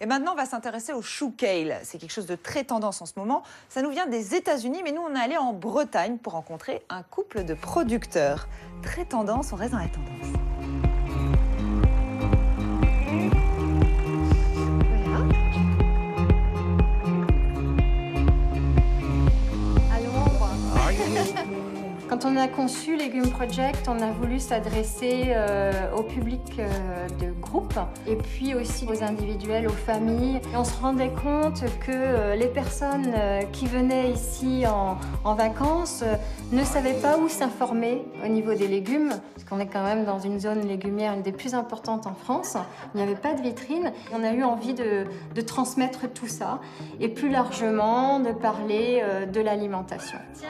Et maintenant, on va s'intéresser au chou kale. C'est quelque chose de très tendance en ce moment. Ça nous vient des États-Unis, mais nous, on est allé en Bretagne pour rencontrer un couple de producteurs. Très tendance, on reste dans la tendance. Quand on a conçu Légumes Project, on a voulu s'adresser au public de groupe et puis aussi aux individuels, aux familles. Et on se rendait compte que les personnes qui venaient ici en vacances ne savaient pas où s'informer au niveau des légumes, parce qu'on est quand même dans une zone légumière, une des plus importantes en France. Il n'y avait pas de vitrine. On a eu envie de transmettre tout ça et plus largement de parler de l'alimentation. Tiens,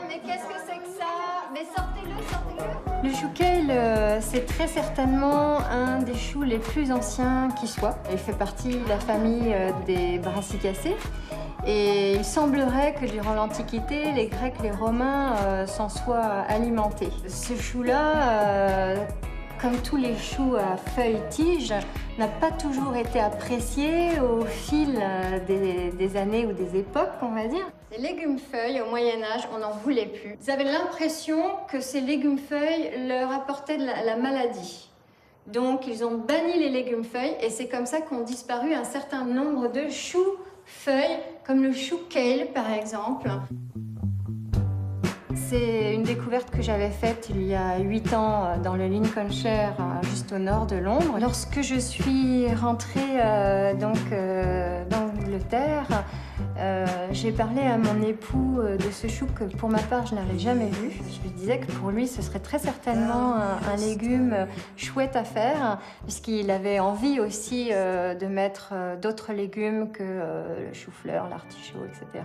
mais qu'est-ce que c'est que ça? Mais sortez-le, sortez-le. Le chou kale, c'est très certainement un des choux les plus anciens qui soit. Il fait partie de la famille des brassicacées. Et il semblerait que durant l'Antiquité, les Grecs, les Romains s'en soient alimentés. Ce chou-là, comme tous les choux à feuilles-tiges, n'a pas toujours été apprécié au fil des années ou des époques, on va dire. Les légumes-feuilles, au Moyen-Âge, on n'en voulait plus. Ils avaient l'impression que ces légumes-feuilles leur apportaient de la maladie. Donc, ils ont banni les légumes-feuilles et c'est comme ça qu'ont disparu un certain nombre de choux-feuilles, comme le chou kale, par exemple. C'est une découverte que j'avais faite il y a 8 ans dans le Lincolnshire, juste au nord de Londres. Lorsque je suis rentrée d'Angleterre, j'ai parlé à mon époux de ce chou que pour ma part je n'avais jamais vu. Je lui disais que pour lui ce serait très certainement un légume chouette à faire, puisqu'il avait envie aussi de mettre d'autres légumes que le chou-fleur, l'artichaut, etc.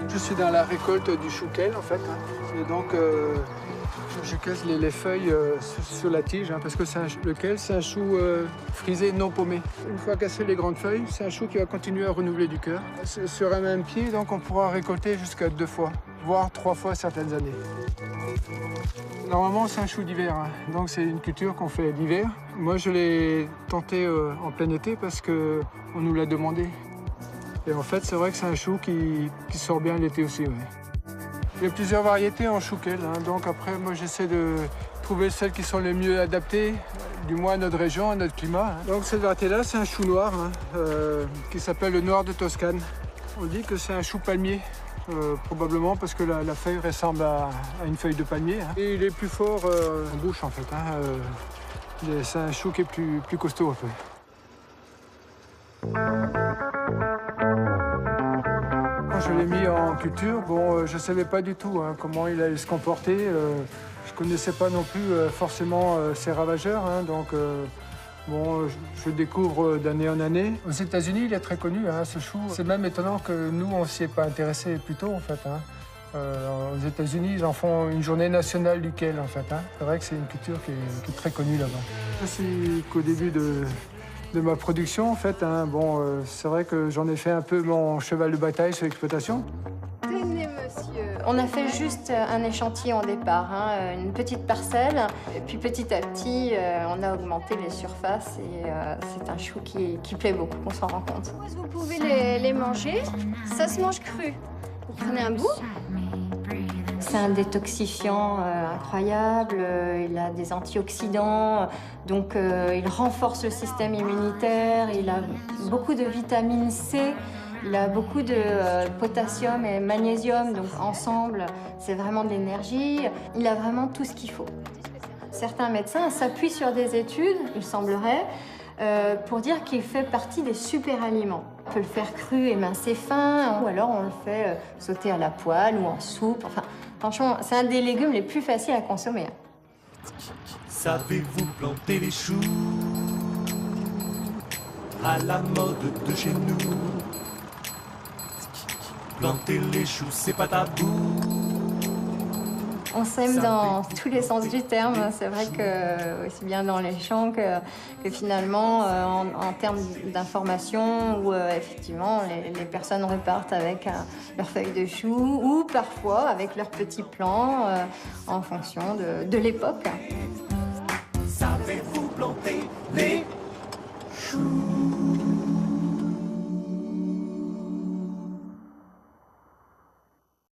Je suis dans la récolte du chou kale en fait. Et donc je casse les feuilles sur la tige parce que le kale c'est un chou frisé non paumé. Une fois cassé les grandes feuilles, c'est un chou qui va continuer à renouveler du cœur. Sur un même pied, donc on pourra récolter jusqu'à 2 fois, voire 3 fois certaines années. Normalement c'est un chou d'hiver, donc c'est une culture qu'on fait d'hiver. Moi je l'ai tenté en plein été parce qu'on nous l'a demandé. Et en fait, c'est vrai que c'est un chou qui sort bien l'été aussi. Ouais. Il y a plusieurs variétés en chou kale, donc après, moi, j'essaie de trouver celles qui sont les mieux adaptées, du moins à notre région, à notre climat. Donc cette variété-là, c'est un chou noir qui s'appelle le noir de Toscane. On dit que c'est un chou palmier, probablement parce que la feuille ressemble à une feuille de palmier. Et il est plus fort en bouche, en fait. C'est un chou qui est plus costaud, en fait. Quand je l'ai mis en culture, je ne savais pas du tout comment il allait se comporter. Je ne connaissais pas non plus forcément ses ravageurs. Je le découvre d'année en année. Aux États-Unis, il est très connu, ce chou. C'est même étonnant que nous, on ne s'y est pas intéressé plus tôt, en fait. Aux États-Unis, ils en font une journée nationale du kale, en fait. C'est vrai que c'est une culture qui est très connue là-bas. Je suis qu'au début de ma production, en fait. C'est vrai que j'en ai fait un peu mon cheval de bataille sur l'exploitation. Tenez, monsieur. On a fait juste un échantillon au départ, une petite parcelle. Et puis petit à petit, on a augmenté les surfaces et c'est un chou qui plaît beaucoup, on s'en rend compte. Vous pouvez les manger. Ça se mange cru. Vous prenez un bout. C'est un détoxifiant incroyable, il a des antioxydants, donc il renforce le système immunitaire, il a beaucoup de vitamine C, il a beaucoup de potassium et magnésium, donc ensemble, c'est vraiment de l'énergie. Il a vraiment tout ce qu'il faut. Certains médecins s'appuient sur des études, il semblerait, pour dire qu'il fait partie des super-aliments. On peut le faire cru, émincé fin, ou alors on le fait sauter à la poêle ou en soupe. Enfin, franchement, c'est un des légumes les plus faciles à consommer. Savez-vous planter les choux à la mode de chez nous? Planter les choux, c'est pas tabou. On sème dans tous les sens du terme. C'est vrai que aussi bien dans les champs que finalement en termes d'information où effectivement les personnes repartent avec leurs feuilles de chou ou parfois avec leurs petits plans en fonction de l'époque. Savez-vous planter les choux? choux.